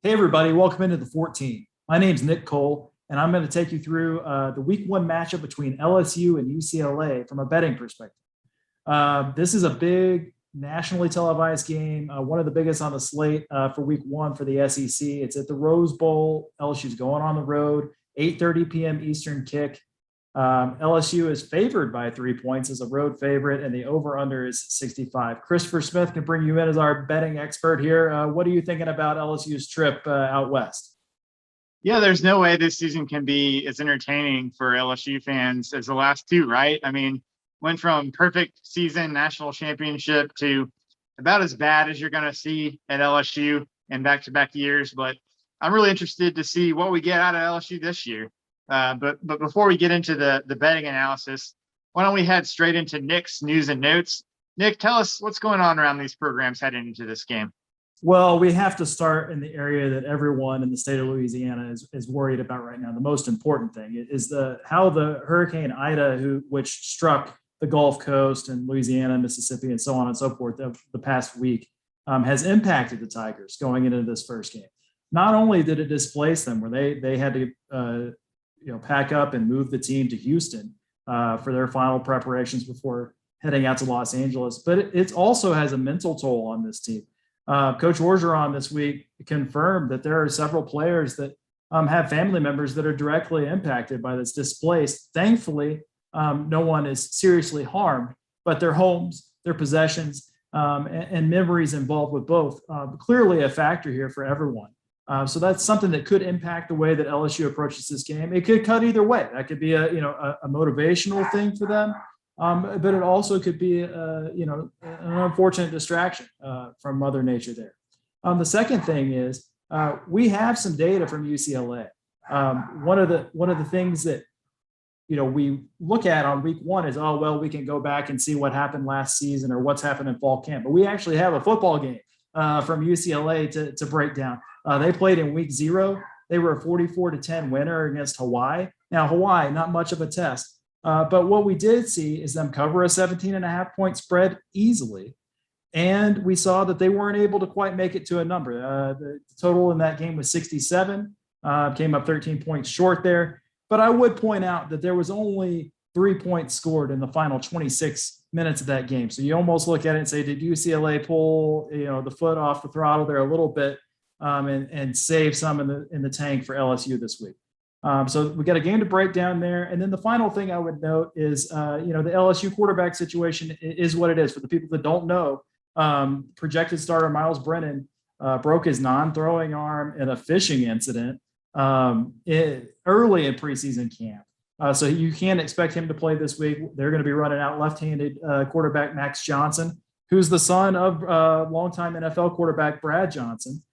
Hey, everybody, welcome into the 14. My name's Nick Cole, and I'm going to take you through the week one matchup between LSU and UCLA from a betting perspective. This is a big nationally televised game, one of the biggest on the slate for week one for the SEC. It's at the Rose Bowl. LSU's going on the road, 8:30 p.m. Eastern kick. LSU is favored by 3 points as a road favorite, and the over-under is 65. Christopher Smith can bring you in as our betting expert here. What are you thinking about LSU's trip out west? Yeah, there's no way this season can be as entertaining for LSU fans as the last two, right? I mean, went from perfect season, national championship to about as bad as you're going to see at LSU in back-to-back years. But I'm really interested to see what we get out of LSU this year. But before we get into the betting analysis, why don't we head straight into Nick's news and notes? Nick, tell us what's going on around these programs heading into this game. Well, we have to start in the area that everyone in the state of Louisiana is worried about right now. The most important thing is how the Hurricane Ida, which struck the Gulf Coast and Louisiana, Mississippi, and so on and so forth the past week, has impacted the Tigers going into this first game. Not only did it displace them, where they had to pack up and move the team to Houston for their final preparations before heading out to Los Angeles, but it also has a mental toll on this team. Coach Orgeron this week confirmed that there are several players that have family members that are directly impacted by this displaced. Thankfully, no one is seriously harmed, but their homes, their possessions, and memories involved with both clearly a factor here for everyone. So that's something that could impact the way that LSU approaches this game. It could cut either way. That could be a motivational thing for them, but it also could be an unfortunate distraction from Mother Nature there. The second thing is we have some data from UCLA. One of the things that we look at on week one is, we can go back and see what happened last season or what's happened in fall camp. But we actually have a football game from UCLA to break down. They played in week 0. They were a 44-10 winner against Hawaii. Now, Hawaii, not much of a test. But what we did see is them cover a 17.5-point spread easily. And we saw that they weren't able to quite make it to a number. The total in that game was 67, came up 13 points short there. But I would point out that there was only 3 points scored in the final 26 minutes of that game. So you almost look at it and say, did UCLA pull the foot off the throttle there a little bit and save some in the tank for LSU this week? So we got a game to break down there. And then the final thing I would note is, the LSU quarterback situation is what it is. For the people that don't know, projected starter Miles Brennan broke his non-throwing arm in a fishing incident early in preseason camp. So you can't expect him to play this week. They're going to be running out left-handed quarterback Max Johnson, who's the son of longtime NFL quarterback Brad Johnson.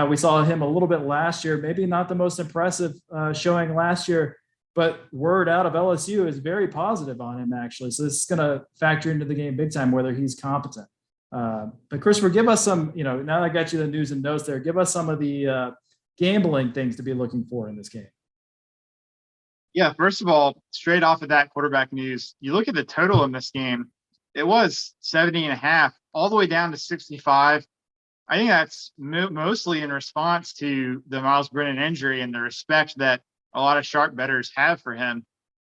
We saw him a little bit last year, maybe not the most impressive showing last year, but word out of LSU is very positive on him, actually. So this is going to factor into the game big time, whether he's competent. But Christopher, give us some, now that I got you the news and notes there, give us some of the gambling things to be looking for in this game. Yeah, first of all, straight off of that quarterback news, you look at the total in this game, it was 70.5 all the way down to 65. I think that's mostly in response to the Miles Brennan injury and the respect that a lot of sharp bettors have for him.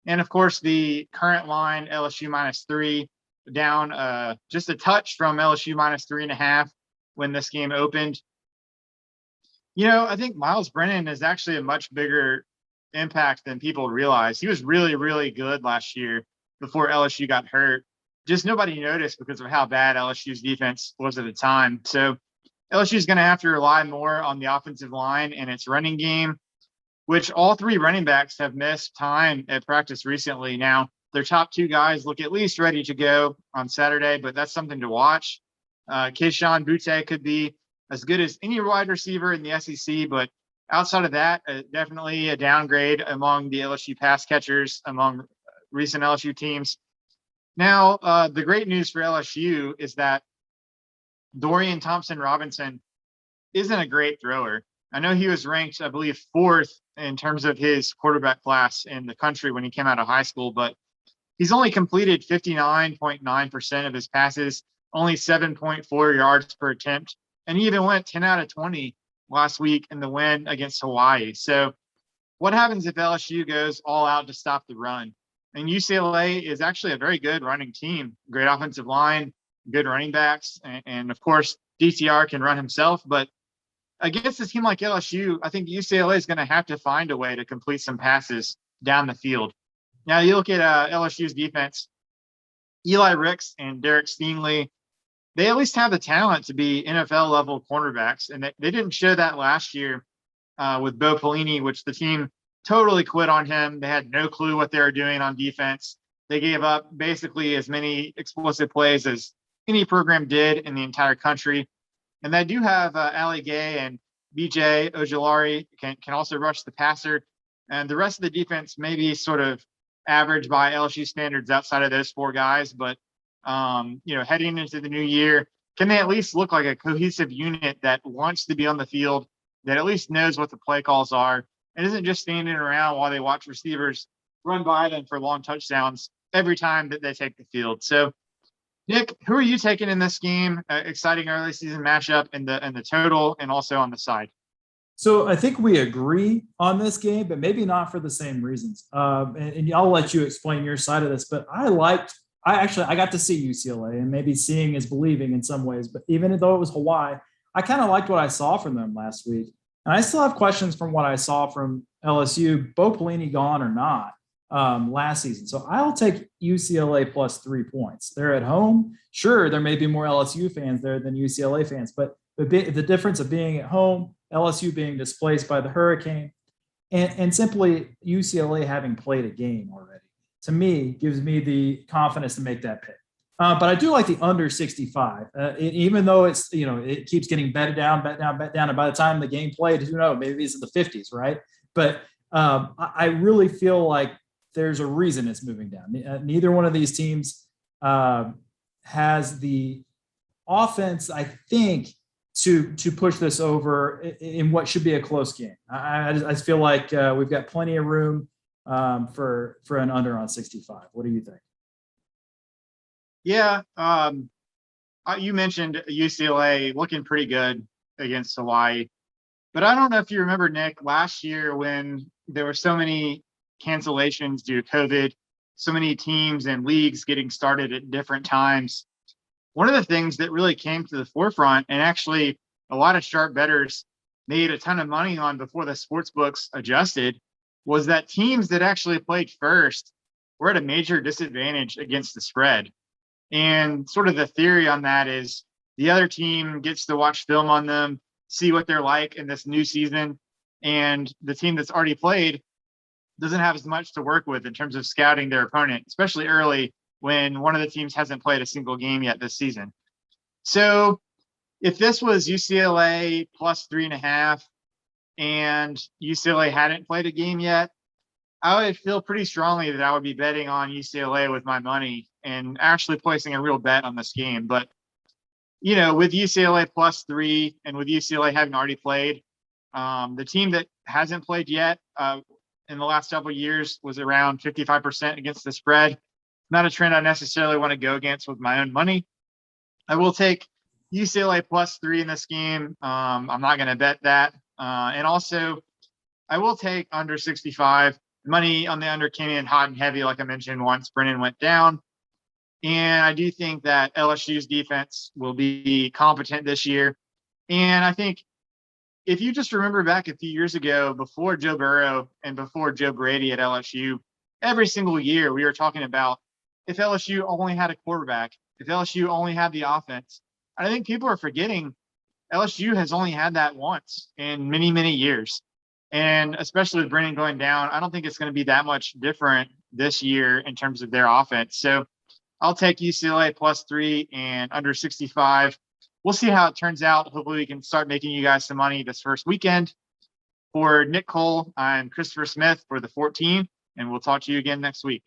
And of course, the current line, LSU -3, down just a touch from LSU -3.5 when this game opened. I think Miles Brennan is actually a much bigger impact than people realize. He was really, really good last year before LSU got hurt. Just nobody noticed because of how bad LSU's defense was at the time. So LSU is going to have to rely more on the offensive line and its running game, which all 3 running backs have missed time at practice recently. Now, their top 2 guys look at least ready to go on Saturday, but that's something to watch. Kayshon Boutte could be as good as any wide receiver in the SEC, but outside of that, definitely a downgrade among the LSU pass catchers, among recent LSU teams. Now, the great news for LSU is that Dorian Thompson-Robinson isn't a great thrower. I know he was ranked, I believe, 4th in terms of his quarterback class in the country when he came out of high school, but he's only completed 59.9% of his passes, only 7.4 yards per attempt, and he even went 10 out of 20 last week in the win against Hawaii. So what happens if LSU goes all out to stop the run? And UCLA is actually a very good running team, great offensive line, good running backs, and of course, DTR can run himself. But against a team like LSU, I think UCLA is going to have to find a way to complete some passes down the field. Now, you look at LSU's defense, Eli Ricks and Derek Stingley, they at least have the talent to be NFL level cornerbacks. And they didn't show that last year with Bo Pelini, which the team totally quit on him. They had no clue what they were doing on defense. They gave up basically as many explosive plays as any program did in the entire country. And they do have Ali Gay and BJ Ojolari can also rush the passer. And the rest of the defense may be sort of average by LSU standards outside of those four guys. But, heading into the new year, can they at least look like a cohesive unit that wants to be on the field, that at least knows what the play calls are, and isn't just standing around while they watch receivers run by them for long touchdowns every time that they take the field? So, Nick, who are you taking in this game? Exciting early season matchup in the total and also on the side. So I think we agree on this game, but maybe not for the same reasons. And I'll let you explain your side of this. But I got to see UCLA, and maybe seeing is believing in some ways. But even though it was Hawaii, I kind of liked what I saw from them last week. And I still have questions from what I saw from LSU, Bo Pelini gone or not, last season. So I'll take UCLA plus 3 points. They're at home. Sure, there may be more LSU fans there than UCLA fans, but the difference of being at home, LSU being displaced by the hurricane, and simply UCLA having played a game already, to me, gives me the confidence to make that pick. But I do like the under 65, even though it's, it keeps getting bet down. And by the time the game played, who knows, maybe it's in the 50s, right? But I really feel like there's a reason it's moving down. Neither one of these teams has the offense, I think, to push this over in what should be a close game. I feel like we've got plenty of room for an under on 65. What do you think? Yeah, you mentioned UCLA looking pretty good against Hawaii, but I don't know if you remember, Nick, last year when there were so many cancellations due to COVID, so many teams and leagues getting started at different times. One of the things that really came to the forefront, and actually a lot of sharp bettors made a ton of money on before the sports books adjusted, was that teams that actually played first were at a major disadvantage against the spread. And sort of the theory on that is the other team gets to watch film on them, see what they're like in this new season, and the team that's already played doesn't have as much to work with in terms of scouting their opponent, especially early when one of the teams hasn't played a single game yet this season. So if this was UCLA plus 3.5 and UCLA hadn't played a game yet, I would feel pretty strongly that I would be betting on UCLA with my money and actually placing a real bet on this game. But, with UCLA plus 3 and with UCLA having already played, the team that hasn't played yet in the last several years was around 55% against the spread. Not a trend I necessarily want to go against with my own money. I will take UCLA plus 3 in this game. I'm not going to bet that. And also, I will take under 65. Money on the under came in hot and heavy, like I mentioned, once Brennan went down. And I do think that LSU's defense will be competent this year. And I think if you just remember back a few years ago, before Joe Burrow and before Joe Brady at LSU, every single year we were talking about if LSU only had a quarterback, if LSU only had the offense. I think people are forgetting LSU has only had that once in many, many years. And especially with Brennan going down, I don't think it's going to be that much different this year in terms of their offense. So I'll take UCLA plus 3 and under 65. We'll see how it turns out. Hopefully we can start making you guys some money this first weekend. For Nick Cole, I'm Christopher Smith for the 14, and we'll talk to you again next week.